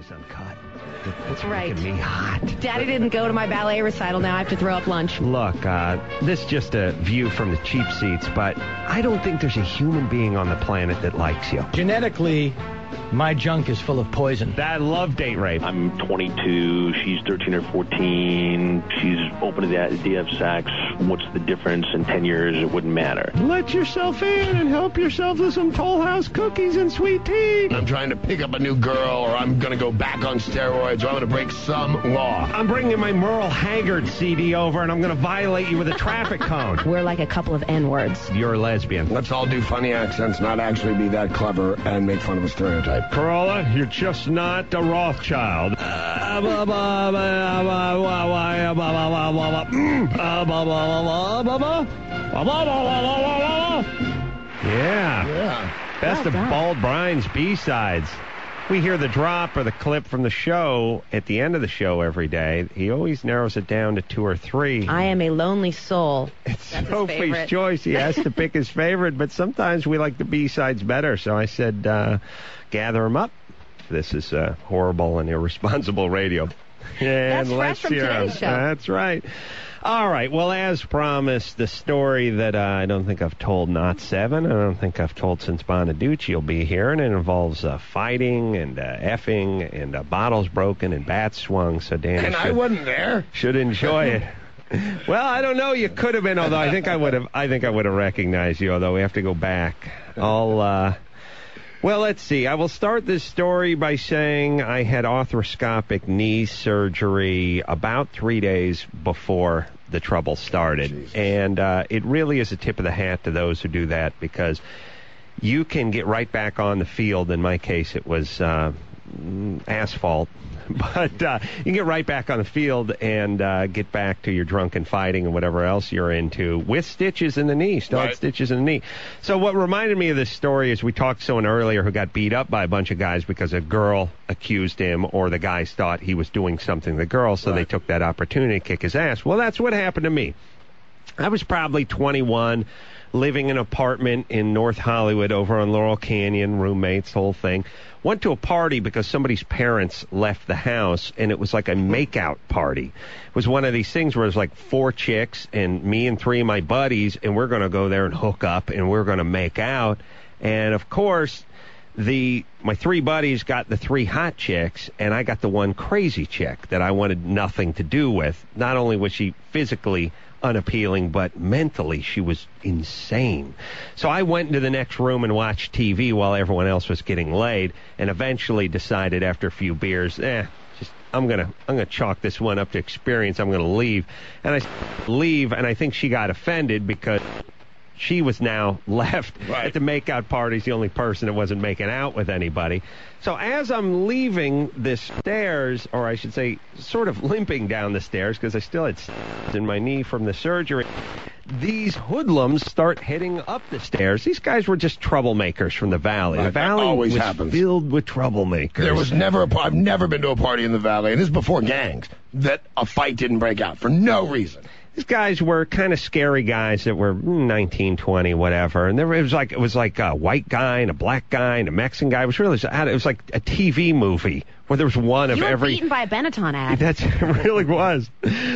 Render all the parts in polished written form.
was uncut. That's right. Making me hot. Daddy didn't go to my ballet recital. Now I have to throw up lunch. Look, this is just a view from the cheap seats, but I don't think there's a human being on the planet that likes you. Genetically, my junk is full of poison. I love date rape. I'm 22. She's 13 or 14. She's open to the idea of sex. What's the difference? In 10 years, it wouldn't matter. Let yourself in and help yourself to some Toll House cookies and sweet tea. I'm trying to pick up a new girl, or I'm going to go back on steroids, or I'm going to break some law. I'm bringing my Merle Haggard CD over, and I'm going to violate you with a traffic cone. We're like a couple of N-words. You're a lesbian. Let's all do funny accents, not actually be that clever, and make fun of a stereotype. Carolla, you're just not a Rothschild. Yeah. Best of Bald Brian's B-sides. We hear the drop or the clip from the show at the end of the show every day. He always narrows it down to 2 or 3. I am a lonely soul. It's Sophie's choice. He has to pick his favorite, but sometimes we like the B-sides better. So I said, gather them up. This is horrible and irresponsible radio. And That's fresh from today's show. That's right. All right. Well, as promised, the story that I don't think I've told, not 7. I don't think I've told since Bonaducci will be here, and it involves fighting and effing and bottles broken and bats swung. So Dan, and I wasn't there. Should enjoy it. Well, I don't know. You could have been, although I think I would have. I think I would have recognized you. Although we have to go back. Well, let's see. I will start this story by saying I had arthroscopic knee surgery about 3 days before the trouble started. Jesus. And it really is a tip of the hat to those who do that, because you can get right back on the field. In my case, it was asphalt. But you can get right back on the field and get back to your drunken fighting and whatever else you're into with stitches in the knee, stitches in the knee. So what reminded me of this story is we talked to someone earlier who got beat up by a bunch of guys because a girl accused him, or the guys thought he was doing something to the girl, so they took that opportunity to kick his ass. Well, that's what happened to me. I was probably 21, living in an apartment in North Hollywood over on Laurel Canyon, roommates, whole thing. Went to a party because somebody's parents left the house, and it was like a make-out party. It was one of these things where it was like 4 chicks and me and 3 of my buddies, and we're going to go there and hook up, and we're going to make out. And, of course, my 3 buddies got the 3 hot chicks, and I got the one crazy chick that I wanted nothing to do with. Not only was she physically unappealing, but mentally she was insane. So I went into the next room and watched TV while everyone else was getting laid, and eventually decided after a few beers, I'm gonna chalk this one up to experience. I'm gonna leave. And I leave, and I think she got offended because she was now left at the makeout parties, the only person that wasn't making out with anybody. So as I'm leaving the stairs, or I should say sort of limping down the stairs because I still had in my knee from the surgery, these hoodlums start heading up the stairs. These guys were just troublemakers from the Valley. The Valley was filled with troublemakers. There was never I've never been to a party in the Valley, and this is before gangs, that a fight didn't break out for no reason. These guys were kind of scary guys that were 19, 20, whatever. And it was like a white guy and a black guy and a Mexican guy. It was like a TV movie where there was one of every. You were beaten by a Benetton ad. It really was.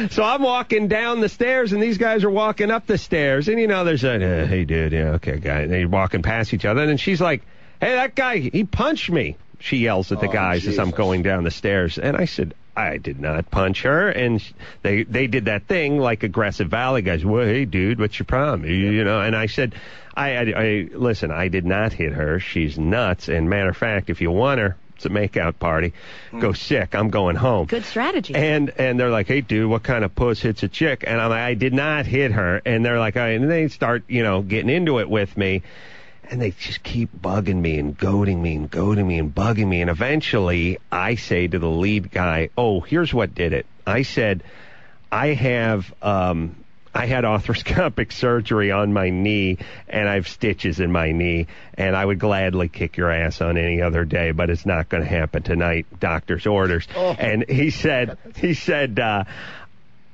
So I'm walking down the stairs, and these guys are walking up the stairs. And, there's a, hey, dude, yeah, okay, guy. And they're walking past each other. And then she's like, hey, that guy, he punched me. She yells at the guys as I'm going down the stairs. And I said, I did not punch her. And they did that thing like aggressive Valley guys. Well, hey, dude, what's your problem? And I said, I listen, I did not hit her. She's nuts. And matter of fact, if you want her, it's a makeout party. Go sick. I'm going home. Good strategy. And they're like, hey, dude, what kind of puss hits a chick? And I'm like, I did not hit her. And they're like, and they start, getting into it with me. And they just keep bugging me and goading me and bugging me. And eventually I say to the lead guy, oh, here's what did it. I said, I had arthroscopic surgery on my knee, and I have stitches in my knee, and I would gladly kick your ass on any other day, but it's not going to happen tonight. Doctor's orders. Oh. And he said, I'm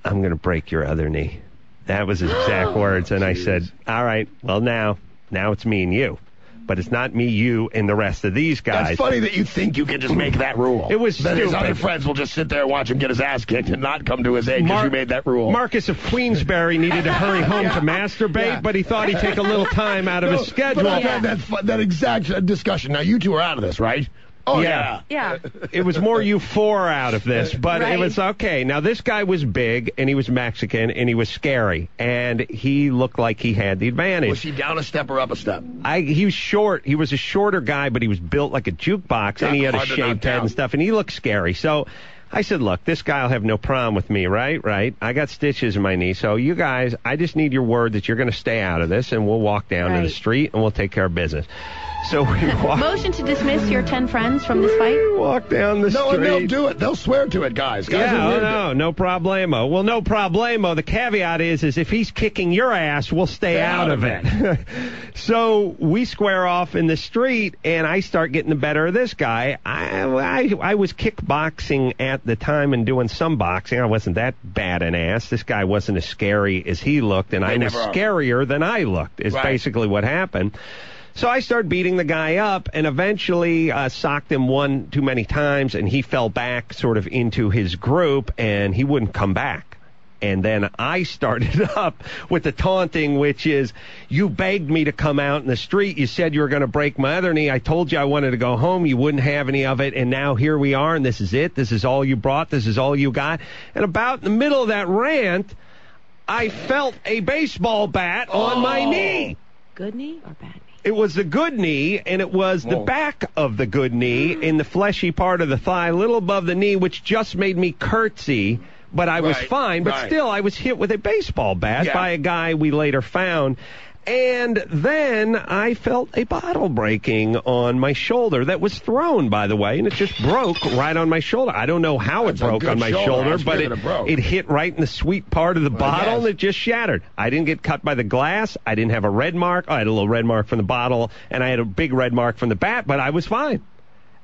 going to break your other knee. That was his exact words. And I said, all right, well, now it's me and you. but it's not me, you, and the rest of these guys. That's funny that you think you can just make that rule. It was that his stupid. other friends will just sit there and watch him get his ass kicked and not come to his aid because you made that rule. Marcus of Queensberry needed to hurry home to masturbate, but he thought he'd take a little time out of his schedule. But I've had that exact discussion. Now, you two are out of this, right? Oh, yeah. It was more you four out of this, but it was okay. Now, this guy was big, and he was Mexican, and he was scary, and he looked like he had the advantage. Was he down a step or up a step? He was short. He was a shorter guy, but he was built like a jukebox, and he had a shaved head and stuff, and he looked scary. So I said, look, this guy will have no problem with me, right? Right. I got stitches in my knee, so you guys, I just need your word that you're going to stay out of this, and we'll walk down to the street, and we'll take care of business. So we walk. Motion to dismiss your 10 friends from this fight? Walk down the street. No, and they'll do it. They'll swear to it, guys. No problemo. Well, no problemo. The caveat is if he's kicking your ass, we'll stay out of it. So we square off in the street, and I start getting the better of this guy. I was kickboxing at the time and doing some boxing. I wasn't that bad an ass. This guy wasn't as scary as he looked, and I was scarier than I looked, is basically what happened. So I started beating the guy up and eventually socked him one too many times, and he fell back sort of into his group, and he wouldn't come back. And then I started up with the taunting, which is, you begged me to come out in the street. You said you were going to break my other knee. I told you I wanted to go home. You wouldn't have any of it. And now here we are, and this is it. This is all you brought. This is all you got. And about in the middle of that rant, I felt a baseball bat on my knee. Good knee or bad knee? It was the good knee, and it was the back of the good knee in the fleshy part of the thigh, a little above the knee, which just made me curtsy, but I was fine. But still, I was hit with a baseball bat by a guy we later found. And then I felt a bottle breaking on my shoulder that was thrown, by the way, and it just broke right on my shoulder. I don't know how it broke on my shoulder, but it hit right in the sweet part of the bottle, and it just shattered. I didn't get cut by the glass. I didn't have a red mark. I had a little red mark from the bottle, and I had a big red mark from the bat, but I was fine.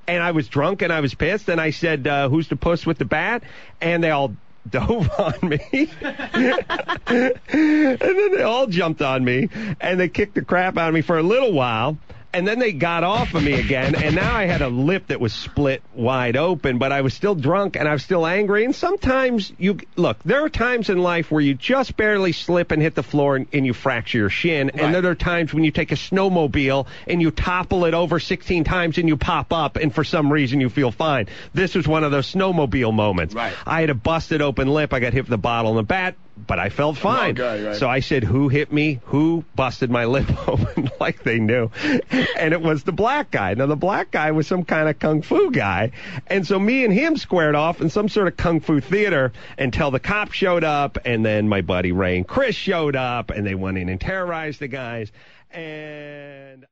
And I was drunk, and I was pissed, and I said, who's the puss with the bat? And they all dove on me. And then they all jumped on me, and they kicked the crap out of me for a little while. And then they got off of me again, and now I had a lip that was split wide open, but I was still drunk, and I was still angry. And sometimes there are times in life where you just barely slip and hit the floor and you fracture your shin, and there are times when you take a snowmobile and you topple it over 16 times and you pop up, and for some reason you feel fine. This was one of those snowmobile moments. I had a busted open lip. I got hit with a bottle and a bat, but I felt fine. So I said, who hit me? Who busted my lip open? Like they knew. And it was the black guy. Now, the black guy was some kind of kung fu guy. And so me and him squared off in some sort of kung fu theater until the cop showed up, and then my buddy Ray and Chris showed up, and they went in and terrorized the guys. And